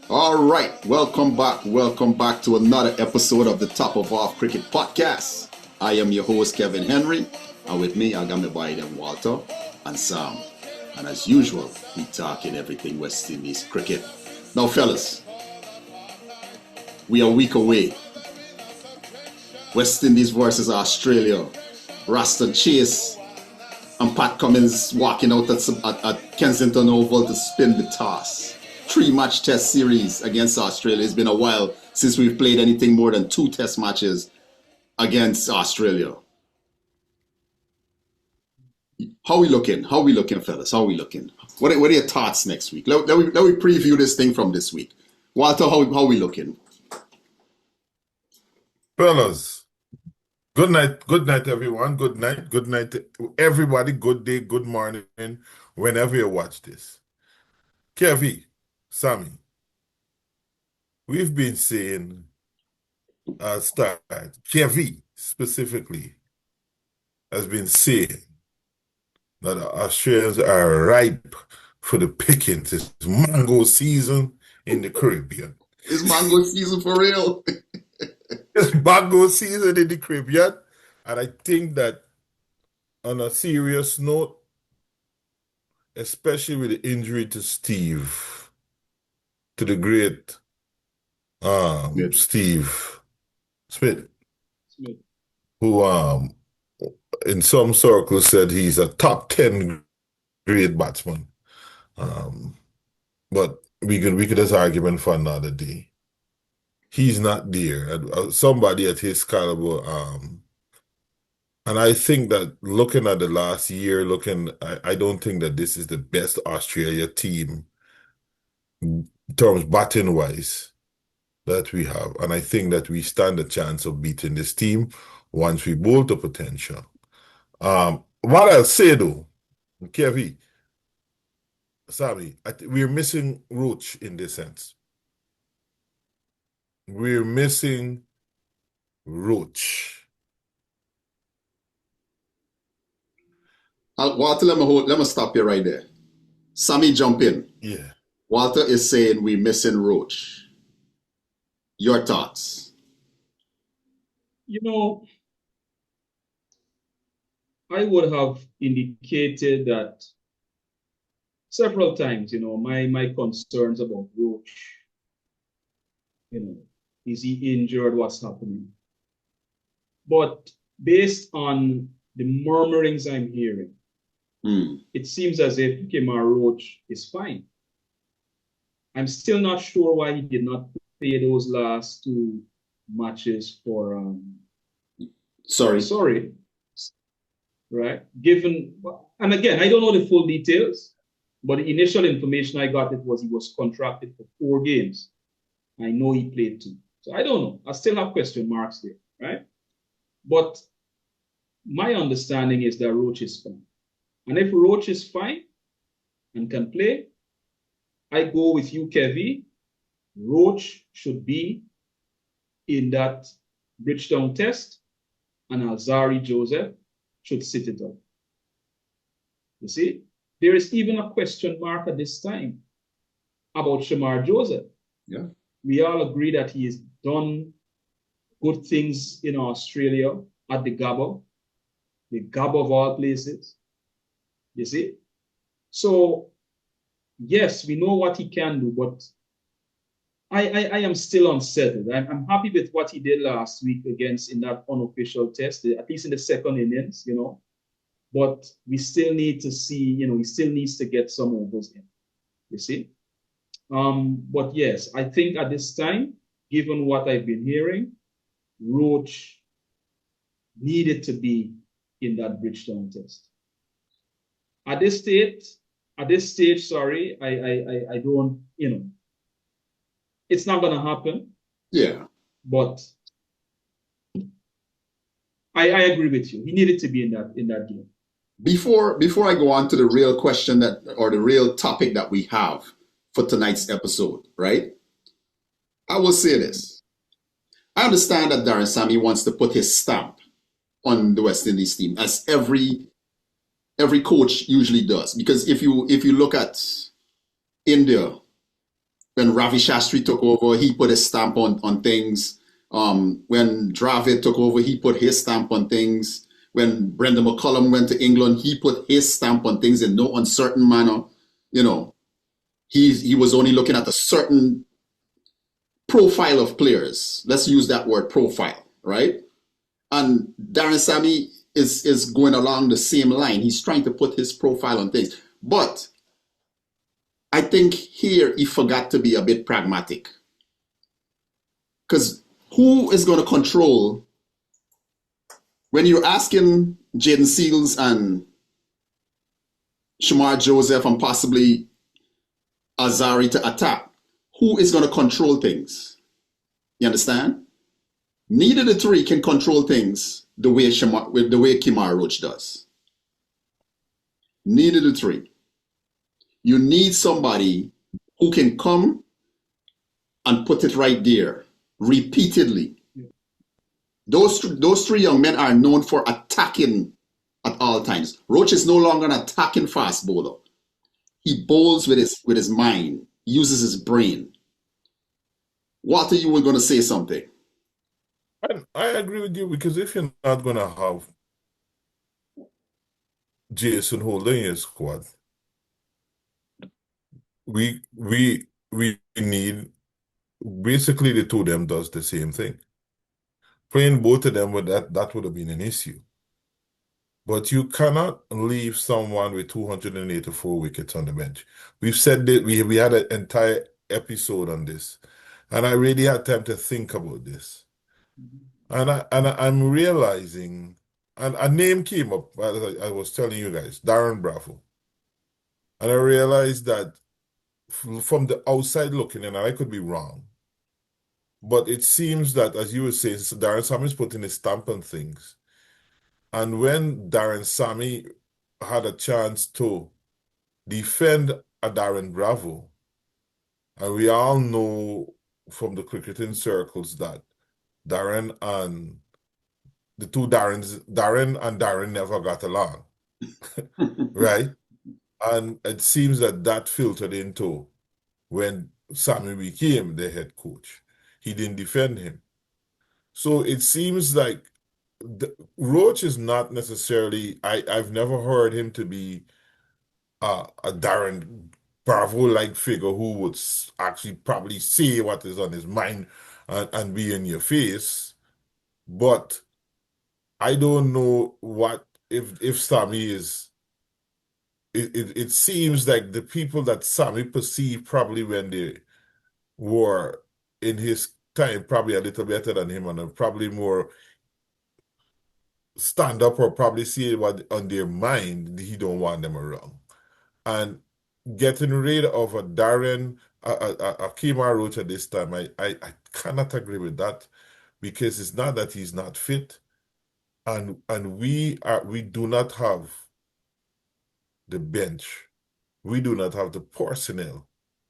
All right, welcome back to another episode of the Top of Off Cricket Podcast. I am your host Kevin Henry, and with me I got my boy them Walter and Sam. And as usual, we talking everything West Indies cricket. Now, fellas, we are a week away. West Indies versus Australia. Raston Chase and Pat Cummins walking out at Kensington Oval to spin the toss. 3-match test series against Australia. It's been a while since we've played anything more than 2 test matches against Australia. How we looking, fellas? How we looking? What are your thoughts next week? Let me preview this thing from this week. Walter, how we looking? Fellas, good night, everyone. Good night, everybody. Good day, good morning, whenever you watch this. Kevi, Sammy, we've been saying, Kevi specifically has been saying that the Australians are ripe for the pickings. It's mango season in the Caribbean. It's mango season for real. It's mango season in the Caribbean. And I think that on a serious note, especially with the injury to Steve, to the great Steve Smith, who in some circles said he's a top 10 great batsman. But we could have argument for another day. He's not there. Somebody at his caliber, and I think that looking at the last year, I don't think that this is the best Australia team in terms batting wise that we have. And I think that we stand a chance of beating this team once we bowl to potential. What I'll say though, Kevi, Sammy, we're missing Roach in this sense. We're missing Roach. Walter, let me stop you right there. Sammy, jump in. Yeah. Walter is saying we're missing Roach. Your thoughts? I would have indicated that several times, my concerns about Roach. Is he injured? What's happening? But based on the murmurings I'm hearing, it seems as if Kemar Roach is fine. I'm still not sure why he did not play those last 2 matches for sorry. Right? And again, I don't know the full details, but the initial information I got was he was contracted for 4 games. I know he played 2. So I don't know. I still have question marks there, right? But my understanding is that Roach is fine. And if Roach is fine and can play, I go with you, Kevi. Roach should be in that Bridgetown test, and Alzari Joseph should sit it up. You see, there is even a question mark at this time about Shamar Joseph. Yeah. We all agree that he has done good things in Australia at the Gabba of all places. You see? So, yes, we know what he can do, but I am still unsettled. I'm happy with what he did last week in that unofficial test, at least in the second innings, But we still need to see, he still needs to get some overs in. You see? But yes, I think at this time, given what I've been hearing, Roach needed to be in that Bridgetown test. At this stage, sorry, I don't, it's not going to happen. Yeah. But I agree with you. He needed to be in that game. Before I go on to the real question or the real topic that we have for tonight's episode, right? I will say this. I understand that Darren Sammy wants to put his stamp on the West Indies team, as every coach usually does. Because if you look at India, when Ravi Shastri took over, he put his stamp on things. When Dravid took over, he put his stamp on things. When Brendan McCullum went to England, he put his stamp on things in no uncertain manner. You know, he was only looking at a certain profile of players. Let's use that word, profile, right? And Darren Sammy is going along the same line. He's trying to put his profile on things. But I think here he forgot to be a bit pragmatic. Because who is going to control when you're asking Jaden Seals and Shamar Joseph and possibly Azari to attack? Who is going to control things? You understand? Neither of the three can control things the way Kemar Roach does. Neither of the three. You need somebody who can come and put it right there repeatedly. Those three young men are known for attacking at all times. Roach is no longer an attacking fast bowler. He bowls with his mind, uses his brain. Walter, you were going to say something. I agree with you, because if you're not going to have Jason Holder in your squad, we need basically the two of them does the same thing. Playing both of them with that would have been an issue. But you cannot leave someone with 284 wickets on the bench. We've said that we had an entire episode on this, and I really had time to think about this. And I'm realizing, and a name came up, as I was telling you guys, Darren Bravo. And I realized that from the outside looking in, and I could be wrong, but it seems that, as you were saying, Darren Sammy's putting his stamp on things. And when Darren Sammy had a chance to defend a Darren Bravo, and we all know from the cricketing circles that Darren and the two Darren and Darren never got along, right? And it seems that filtered into when Sammy became the head coach. He didn't defend him. So it seems like Roach is not necessarily, I've never heard him to be a Darren Bravo-like figure who would actually probably say what is on his mind and be in your face. But I don't know what if Sammy is. It seems like the people that Sammy perceived probably when they were in his time probably a little better than him and are probably more stand up or probably see what on their mind. He don't want them around. And getting rid of a Darren, a Kemar Roach at this time, I cannot agree with that, because it's not that he's not fit, and we do not have the bench, we do not have the personnel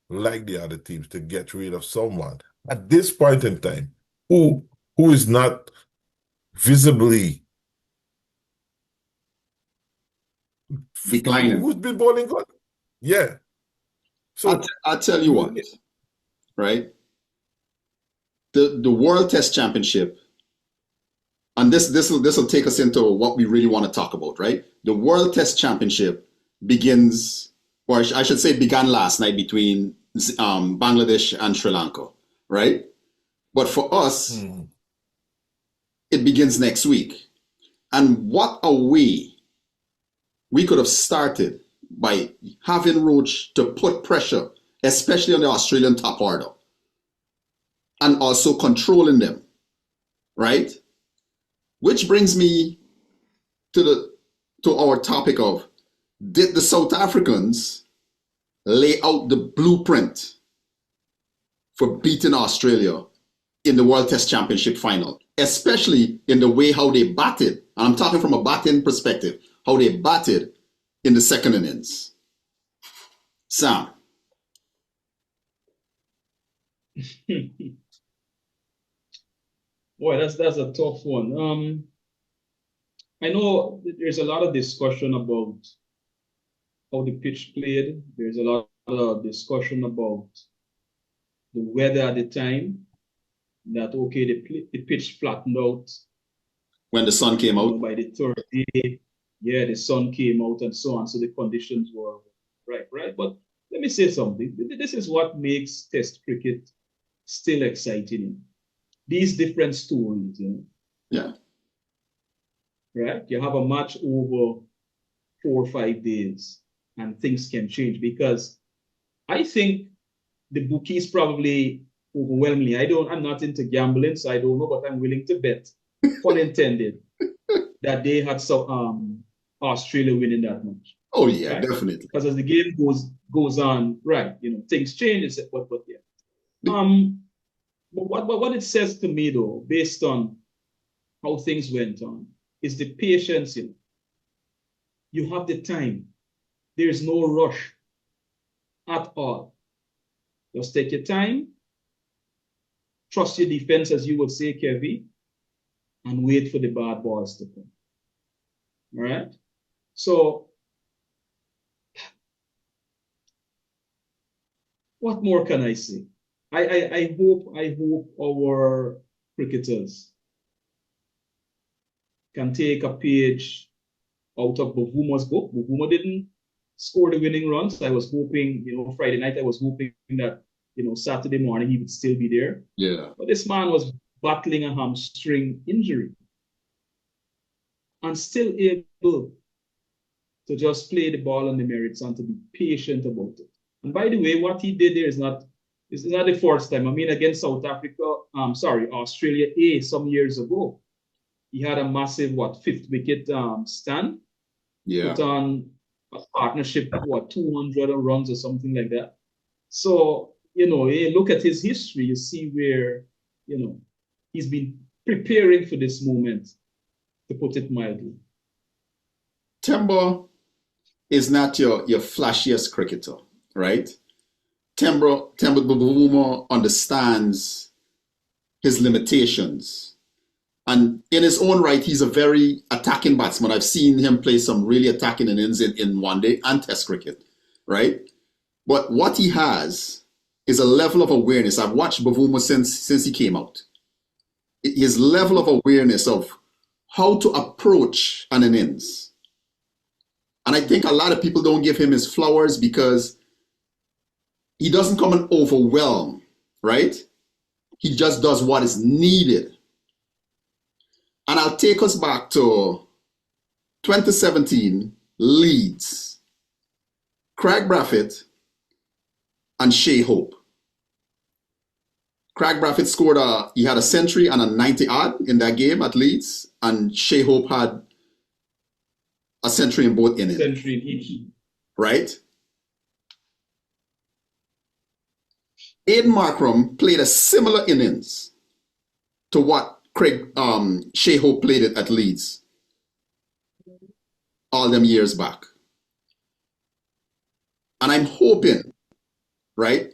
like the other teams to get rid of someone at this point in time who is not visibly declining. Who's been bowling good? Yeah. So I'll tell you what, right? The World Test Championship, and this will take us into what we really want to talk about, right? The World Test Championship begins, or I should say began last night between Bangladesh and Sri Lanka, right? But for us, it begins next week. And what a way we could have started by having Roach to put pressure, especially on the Australian top order, and also controlling them, right? Which brings me to our topic of, did the South Africans lay out the blueprint for beating Australia in the World Test Championship final, especially in the way how they batted? And I'm talking from a batting perspective, how they batted in the second innings. Sam. Boy, that's a tough one. I know there's a lot of discussion about how the pitch played. There's a lot of discussion about the weather at the time, that okay, the pitch flattened out when the sun came out. by the third day. Yeah, the sun came out and so on. So the conditions were right. But let me say something. This is what makes Test cricket still exciting. These different stories, Yeah. Right? You have a match over 4 or 5 days, and things can change because I think the bookies probably overwhelmingly. I'm not into gambling, so I don't know, but I'm willing to bet, pun intended, that they had Australia winning that match. Oh yeah, right? definitely. Because as the game goes on, right, things change. But yeah. But what it says to me though, based on how things went on, is the patience. You have the time. There is no rush at all. Just take your time. Trust your defense, as you would say, Kevin, and wait for the bad balls to come. All right? So, what more can I say? I hope our cricketers can take a page out of Bavuma's book. Bavuma didn't score the winning runs. I was hoping, Friday night, I was hoping that, Saturday morning he would still be there. Yeah. But this man was battling a hamstring injury and still able to just play the ball on the merits and to be patient about it. And by the way, what he did there is not the first time. I mean, against South Africa, Australia A some years ago, he had a massive, 5th wicket stand. Yeah. Put on a partnership, 200 runs or something like that. So, you look at his history, you see where, he's been preparing for this moment, to put it mildly. Tembo is not your flashiest cricketer, right? Tembo Bavuma understands his limitations. And in his own right, he's a very attacking batsman. I've seen him play some really attacking innings in one day and Test cricket, right? But what he has is a level of awareness. I've watched Bavuma since he came out. His level of awareness of how to approach an innings. And I think a lot of people don't give him his flowers because he doesn't come and overwhelm, right? He just does what is needed. And I'll take us back to 2017, Leeds. Craig Braithwaite and Shea Hope. Craig Braithwaite scored he had a century and a 90 odd in that game at Leeds, and Shea Hope had a century in both innings. Century in each. Right? Aidan Markram played a similar innings to what Shea Hope played it at Leeds all them years back. And I'm hoping, right?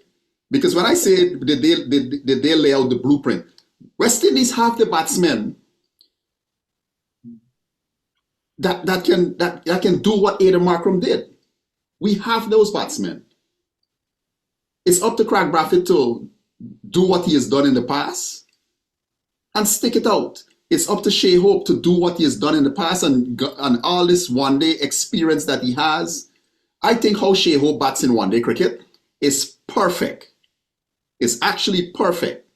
Because when I say did they lay out the blueprint, West Indies have the batsmen that can do what Aidan Markram did. We have those batsmen. It's up to Craig Braithwaite to do what he has done in the past and stick it out. It's up to Shea Hope to do what he has done in the past and all this one-day experience that he has. I think how Shea Hope bats in one-day cricket is perfect. It's actually perfect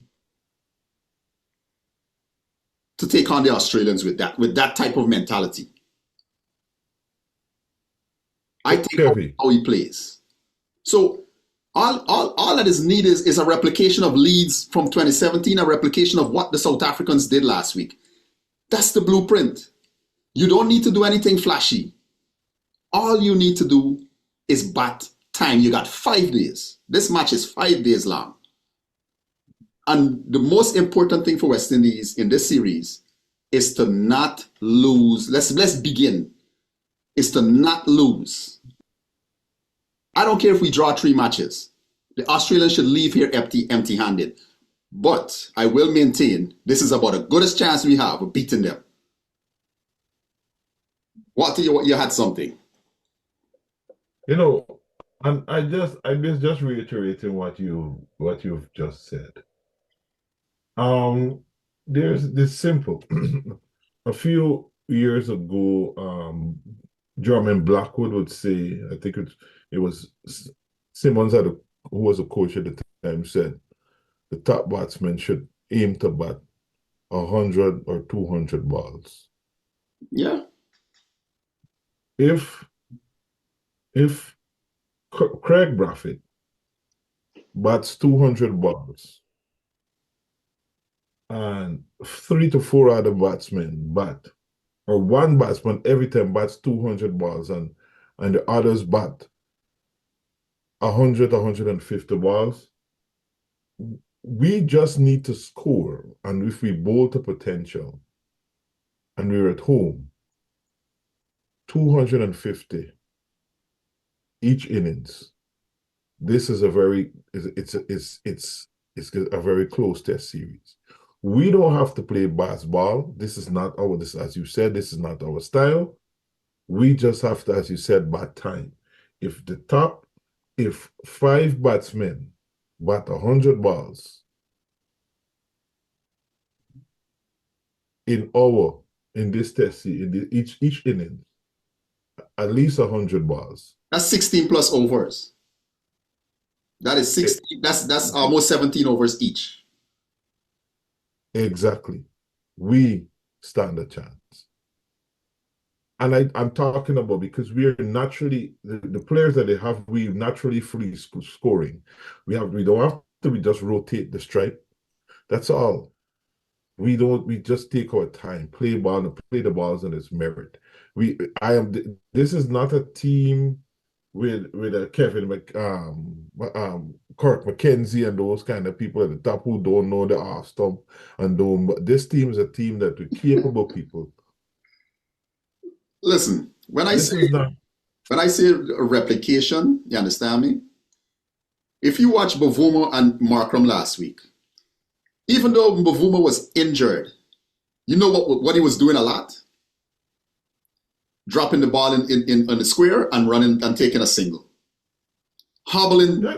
to take on the Australians with that type of mentality. I think how he plays. So all that is needed is a replication of Leeds from 2017, a replication of what the South Africans did last week. That's the blueprint. You don't need to do anything flashy. All you need to do is bat time. You got 5 days. This match is 5 days long. And the most important thing for West Indies in this series is to not lose. Let's begin. Is to not lose. I don't care if we draw 3 matches. The Australians should leave here empty-handed. But I will maintain this is about the goodest chance we have of beating them. Walter, you had something. And I'm just reiterating what you've just said. Um, there's this simple. A few years ago, Jermaine Blackwood would say, I think it was Simmons who was a coach at the time, said the top batsman should aim to bat 100 or 200 balls. Yeah. If Craig Braithwaite bats 200 balls and 3 to 4 other batsmen bat, or one batsman every time bats 200 balls and the others bat 100, 150 balls, we just need to score. And if we bowl to potential and we're at home, 250 each innings. This is a very it's a very close test series. We don't have to play basketball. This is not our this as you said, this is not our style. We just have to, as you said, bat time. If 5 batsmen bat 100 balls in this test series, each inning, at least 100 balls. That's 16 plus overs. That is 16. That's almost 17 overs each. Exactly. We stand a chance. And I'm talking about because we are naturally the players that they have, we naturally free scoring. We don't have to we just rotate the stripe. That's all. We just take our time, play ball and play the balls on its merit. This is not a team with a Kirk McKenzie and those kind of people at the top who don't know the off stump and don't. But this team is a team that with capable people. Listen, when I This say is not when I say replication, you understand me? If you watch Bavuma and Markram last week, even though Bavuma was injured, you know what he was doing a lot? Dropping the ball in on the square and running and taking a single. Hobbling. Now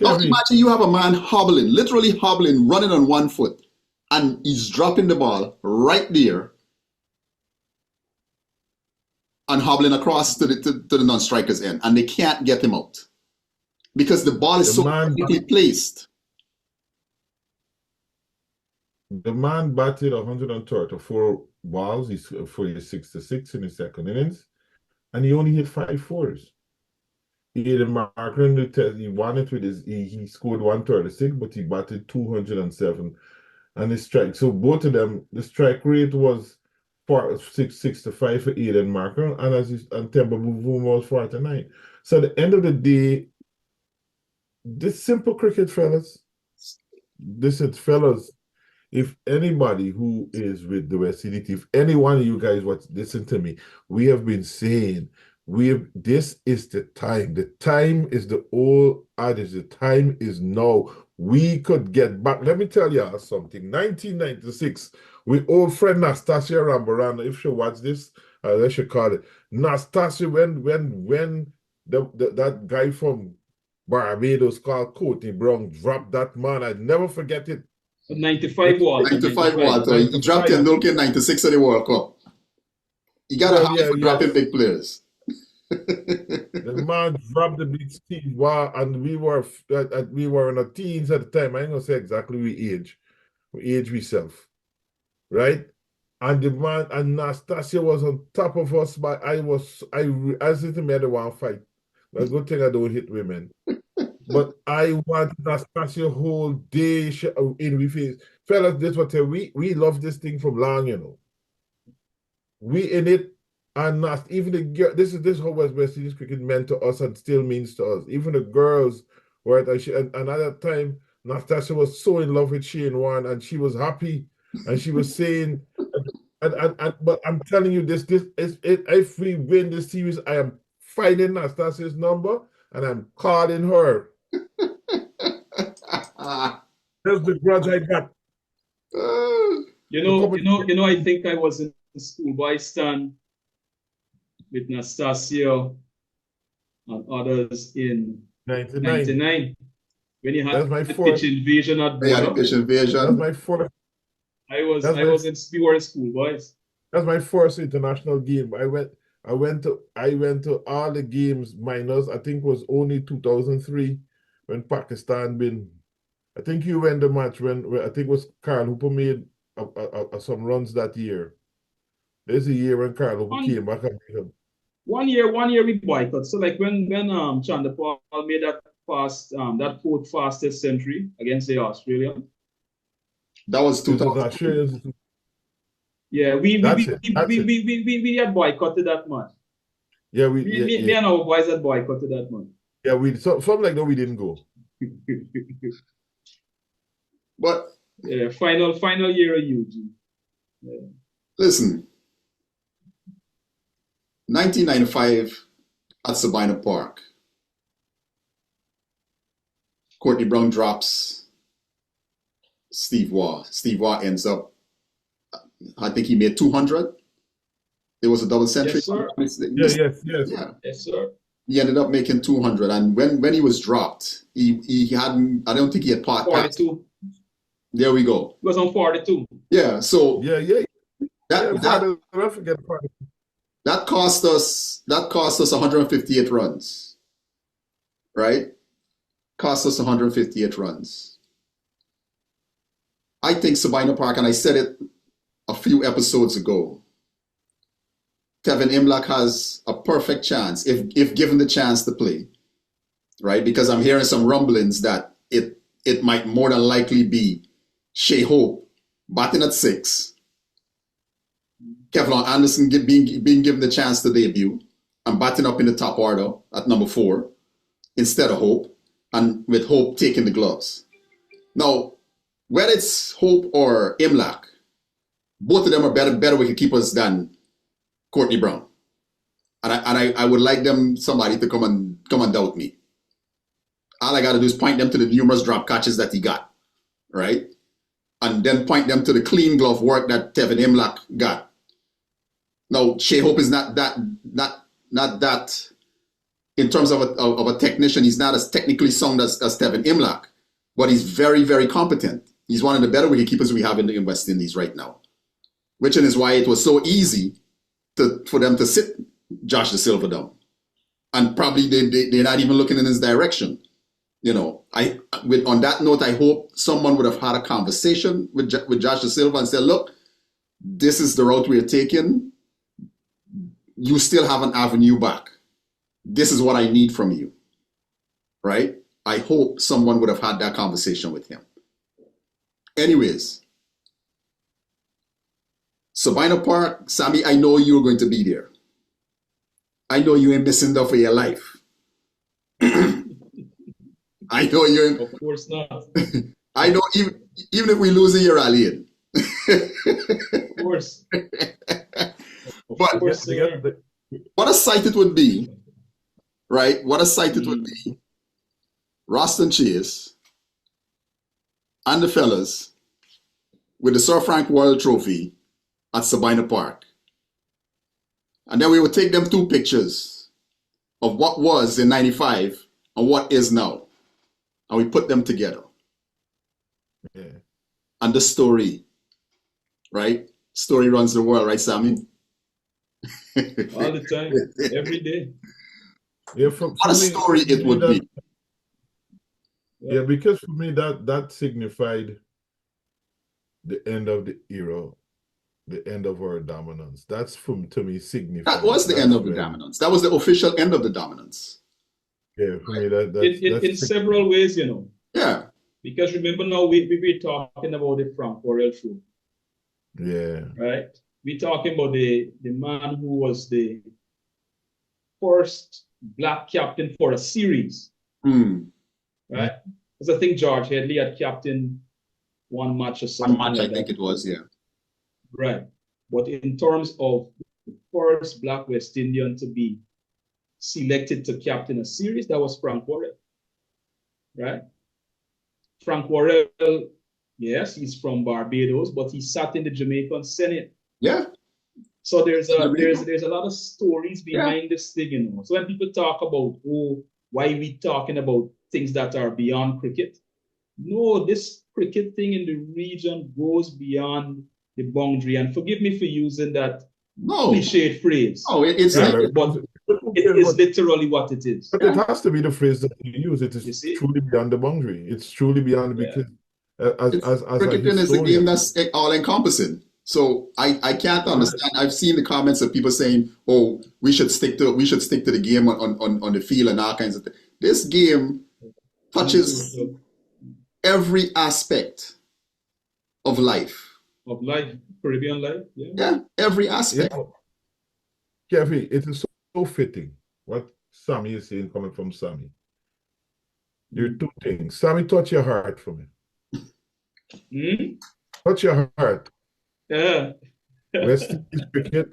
imagine you have a man hobbling, literally hobbling, running on one foot, and he's dropping the ball right there and hobbling across to the non-striker's end, and they can't get him out because the ball is so perfectly placed. The man batted 134 balls for his 66 in his second innings, and he only hit 5 fours. He had a marker in the test. He won it with he scored 136, but he batted 207 and his strike. So both of them, the strike rate was 65 for Aiden Marker, and Temba Bavuma was 49. So at the end of the day, this simple cricket, fellas. Fellas, if anybody who is with the West Indies, if any one of you guys listen to me, we have been saying this is the time. The time is the old adage. The time is now. We could get back. Let me tell you something. 1996, with old friend Nastasia Rambarana, if she watch this, let's she call it Nastasia. When that guy from Barbados called Courtney Brown dropped that man, I never forget it. 95 Walter. 95 Walter. He dropped Tendulkar in 96 at the World Cup. You got to have for dropping big players. The man dropped the big Steve Wow, and we were in our teens at the time. I ain't gonna say exactly we age ourselves, right? And the man and Nastasia was on top of us, but I said to me, I don't want to fight. A good thing I don't hit women. But I want Nastasia whole day in we face. Fellas, this what we love this thing from long, you know. We in it, and not even the girl. This is how West Indies cricket meant to us and still means to us. Even the girls were and at that time, Nastasia was so in love with Shane Warne, and she was happy, and she was saying, but I'm telling you, this is it. If we win this series, I am finding Nastasia's number and I'm calling her. That's the grudge I got. I think I was in schoolboy stand with Nastasia and others in 99. 99. When you had That's my the fourth. pitch invasion at Yeah, the Worrell. pitch That's invasion. my fourth. We were in school, boys. That's my first international game. I went to all the games minus I think it was only 2003 when Pakistan been. I think you went the match when I think it was Carl Hooper made some runs that year. There's a year when Carl Hooper came back and made him. One year we boycott. So like when Chandler Paul made that that fourth fastest century against the Australian. That was This was 2000. Australians. Yeah, we had boycotted that match. Yeah, me and our boys had boycotted that match. Yeah, something like that we didn't go. But yeah, final year of Eugene. Yeah. Listen, 1995 at Sabina Park, Courtney Brown drops Steve Waugh. Steve Waugh ends up, I think he made 200. It was a double century. Yes, sir. Yes, sir. He ended up making 200, and when he was dropped, he hadn't. I don't think he had part 42. There we go. He was on 42. Yeah. So That cost us 158 runs, right? Cost us 158 runs. I think Sabina Park, and I said it a few episodes ago, Tevin Imlach has a perfect chance if given the chance to play, right? Because I'm hearing some rumblings that it might more than likely be Shea Hope batting at 6, Kevlon Anderson being given the chance to debut and batting up in the top order at number 4 instead of Hope, and with Hope taking the gloves. Now, whether it's Hope or Imlach, both of them are better wicketkeepers than Courtney Brown, and I would like somebody to come and doubt me. All I got to do is point them to the numerous drop catches that he got, right, and then point them to the clean glove work that Tevin Imlach got. Now, Shea Hope is not that in terms of a technician. He's not as technically sound as Tevin Imlach, but he's very, very competent. He's one of the better wicketkeepers we have in West Indies right now, which is why it was so easy for them to sit Josh Da Silva down, and probably they're not even looking in his direction. You know, on that note, I hope someone would have had a conversation with Josh Da Silva and said, "Look, this is the route we're taking. You still have an avenue back. This is what I need from you." Right? I hope someone would have had that conversation with him. Anyways, Sabina Park, Sammy, I know you're going to be there. I know you ain't missing that for your life. I know you're. Of course not. I know even if we lose it, you're rallying. Of course. But what a sight it would be, right? What a sight it would be. Roston Chase and the fellas with the Sir Frank Worrell Trophy at Sabina Park. And then we would take them 2 pictures of what was in 95 and what is now. And we put them together. Yeah. And the story, right? Story runs the world, right, Sammy? All the time, every day. Yeah, what a story it would be. Yeah, because for me that signified the end of the era, the end of our dominance. That's to me signified. That was the end of the dominance. That was the official end of the dominance. Yeah, for me that's in several ways, you know. Yeah. Because remember now we were talking about the Frank Worrell show. Yeah. Right? We're talking about the man who was the first black captain for a series. Right? Because I think George Headley had captained one match or something. One match, I think it was, yeah. Right. But in terms of the first black West Indian to be selected to captain a series, that was Frank Worrell. Right? Frank Worrell, yes, he's from Barbados, but he sat in the Jamaican Senate. Yeah. So there's a lot of stories behind this thing, you know. So when people talk about, oh, why we talking about things that are beyond cricket? No, this cricket thing in the region goes beyond the boundary. And forgive me for using that cliched phrase. Oh, it's right? But it is literally what it is. But it has to be the phrase that you use. It is truly beyond the boundary. It's truly beyond because as cricketing is a game that's all encompassing. So I can't understand. I've seen the comments of people saying, "Oh, we should stick to the game on the field and all kinds of things." This game touches every aspect of life. Of life, Caribbean life. Yeah, every aspect. Yeah. Kevi, it is so fitting what Sammy is saying coming from Sammy. There are two things. Sammy, touch your heart for me. Touch your heart. Yeah. West Indies cricket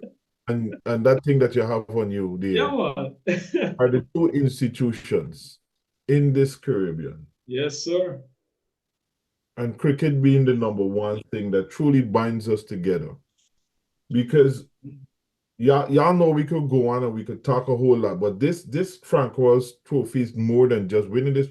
and that thing that you have on you there are the two institutions in this Caribbean. Yes, sir. And cricket being the number one thing that truly binds us together. Because y'all know we could go on and we could talk a whole lot, but this Frank Worrell trophy is more than just winning this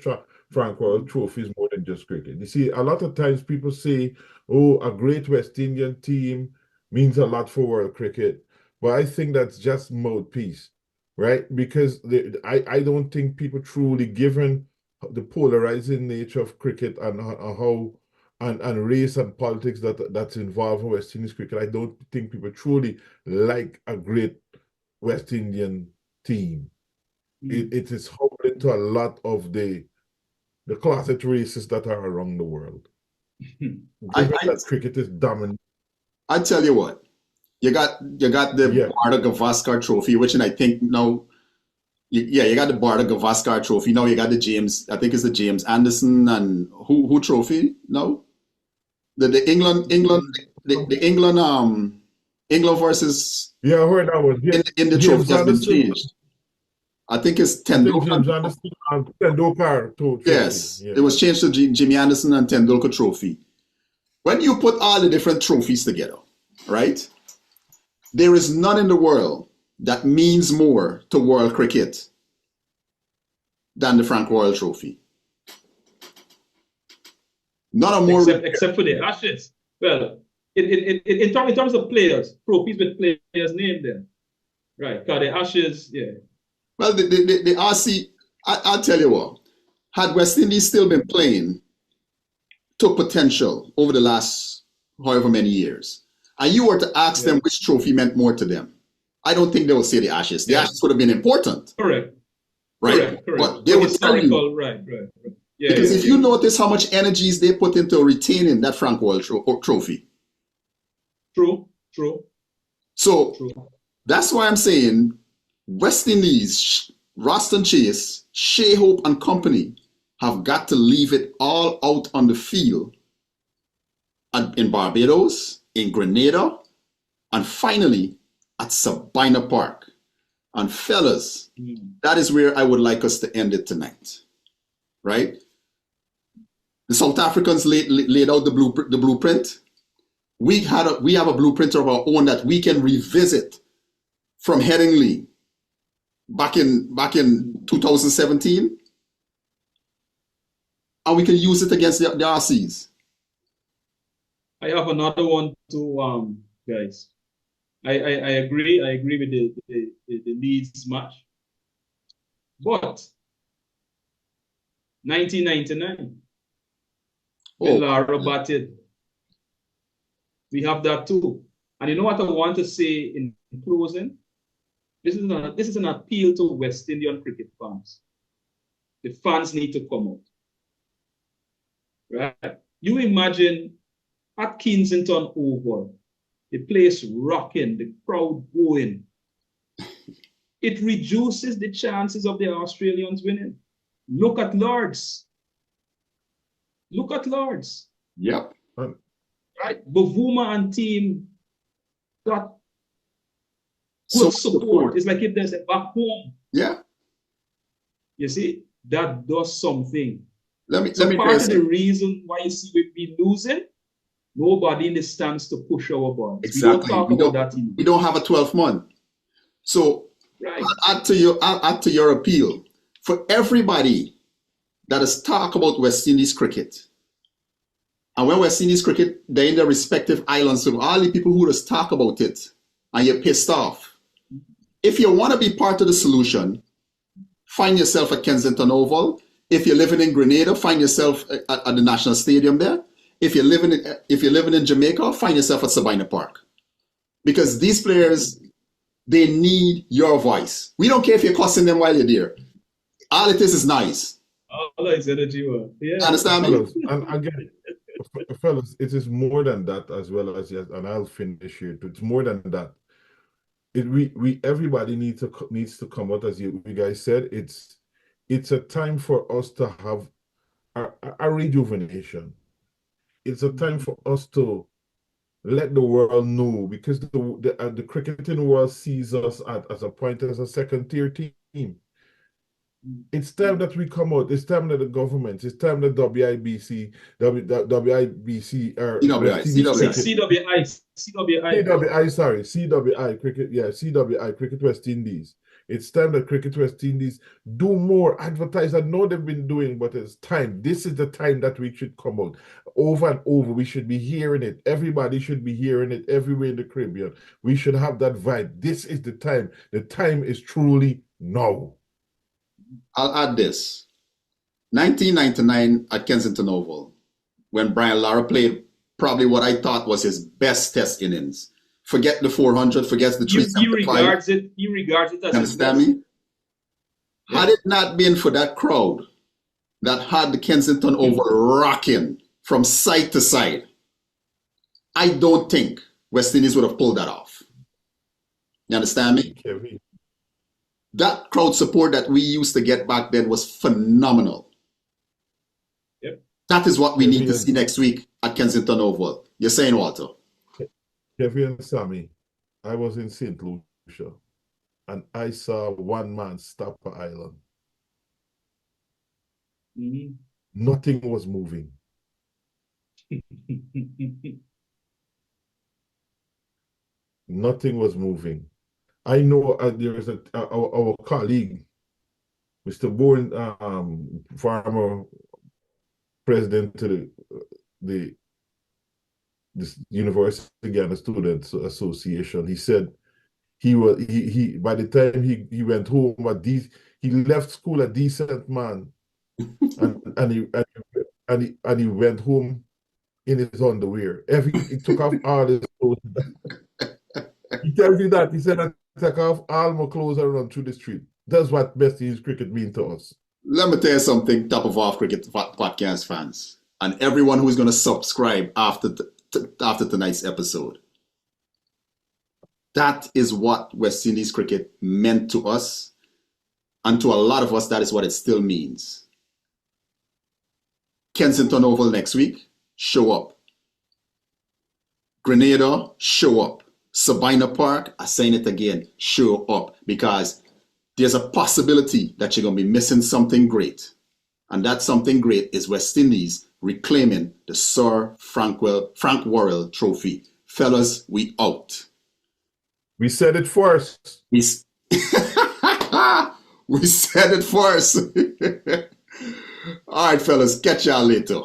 Frank Worrell trophy is more than just cricket. You see, a lot of times people say, oh, a great West Indian team means a lot for world cricket. But I think that's just mouthpiece, right? Because I don't think people truly, given the polarizing nature of cricket and how and race and politics that's involved in West Indies cricket, I don't think people truly like a great West Indian team. It is humbling to a lot of the closet races that are around the world. Given that cricket is dominant. I tell you what, you got the Barda Gavaskar Trophy, which I think now, you got the Barda Gavaskar Trophy. Now you got the James, I think it's the James Anderson and who trophy? No, the England versus I heard that was in the trophy has been changed. I think it's Tendulkar. Tendulkar trophy. Yes, it was changed to Jimmy Anderson and Tendulkar Trophy. When you put all the different trophies together, right? There is none in the world that means more to world cricket than the Frank Worrell Trophy. Except for the Ashes. Well, in terms of players, trophies with players named there. Right, because the Ashes, Well, the RC, I'll tell you what, had West Indies still been playing to potential over the last however many years, and you were to ask them which trophy meant more to them, I don't think they would say the Ashes. The Ashes would have been important. Correct. Right? Correct. But they would tell you. Right. Because if you notice how much energies they put into retaining that Frank Worrell Trophy. True. So that's why I'm saying West Indies, Roston Chase, Shea Hope and company have got to leave it all out on the field in Barbados, in Grenada, and finally at Sabina Park. And fellas, that is where I would like us to end it tonight, right? The South Africans laid out the blueprint. We have a blueprint of our own that we can revisit from Headingley back in 2017, and we can use it against the RCs. I have another one too, guys. I agree. I agree with the Leeds match. But 1999, Lara batted. We have that too. And you know what I want to say in closing? This is an appeal to West Indian cricket fans. The fans need to come out. Right? You imagine at Kensington Oval, the place rocking, the crowd going. It reduces the chances of the Australians winning. Look at Lords. Yep. Right? Bavuma and team got good support. It's like if there's a back home. Yeah. You see, that does something. Let me part of the reason why you see we've been losing Nobody in the stands to push our boys. Exactly. We don't talk about that enough. We don't have a 12th month. So Right. I'll add to your appeal. For everybody that has talked about West Indies cricket, and when West Indies cricket, they're in their respective islands, so all the people who just talk about it, and you're pissed off. If you want to be part of the solution, find yourself at Kensington Oval. If you're living in Grenada, find yourself at the National Stadium there. If you're living in Jamaica, find yourself at Sabina Park. Because these players, they need your voice. We don't care if you're cussing them while you're there. All it is nice. All it's energy. Yeah. Understand me? Fellas, and again, fellas, it is more than that as well as yes, and I'll finish here. It's more than that. Everybody needs to come out, as you guys said. It's a time for us to have a rejuvenation. It's a time for us to let the world know, because the cricketing world sees us as a point as a second-tier team. It's time that we come out. It's time that the government, it's time that WIBC, or CWI cricket, CWI Cricket West Indies. It's time that Cricket West Indies do more, advertise. I know they've been doing, but it's time. This is the time that we should come out over and over. We should be hearing it. Everybody should be hearing it everywhere in the Caribbean. We should have that vibe. This is the time. The time is truly now. I'll add this. 1999 at Kensington Oval, when Brian Lara played probably what I thought was his best test innings. Forget the 400, forget the 375. He regards it as understand me? Yeah. Had it not been for that crowd that had the Kensington Oval rocking from side to side, I don't think West Indies would have pulled that off. You understand me? Kevin. That crowd support that we used to get back then was phenomenal. Yep. That is what we need to see next week at Kensington Oval. You're saying, Walter? Kevin and Sammy, I was in St. Lucia and I saw one man stop an island. Mm-hmm. Nothing was moving. Nothing was moving. I know there is our colleague, Mr. Bourne, former president to the University Ghana Students Association. He said he by the time he went home, he left school a decent man, and he went home in his underwear. He took off all his clothes. He tells you that. He said, I took off all my clothes and run through the street. That's what West Indies cricket means to us. Let me tell you something, Top of Off Cricket podcast fans, and everyone who is going to subscribe after tonight's episode. That is what West Indies cricket meant to us, and to a lot of us, that is what it still means. Kensington Oval next week, show up. Grenada, show up. Sabina Park, I saying it again, show up, because there's a possibility that you're going to be missing something great. And that something great is West Indies reclaiming the Sir Frank Worrell trophy. Fellas, we out. We said it first. We said it first. All right, fellas, catch y'all later.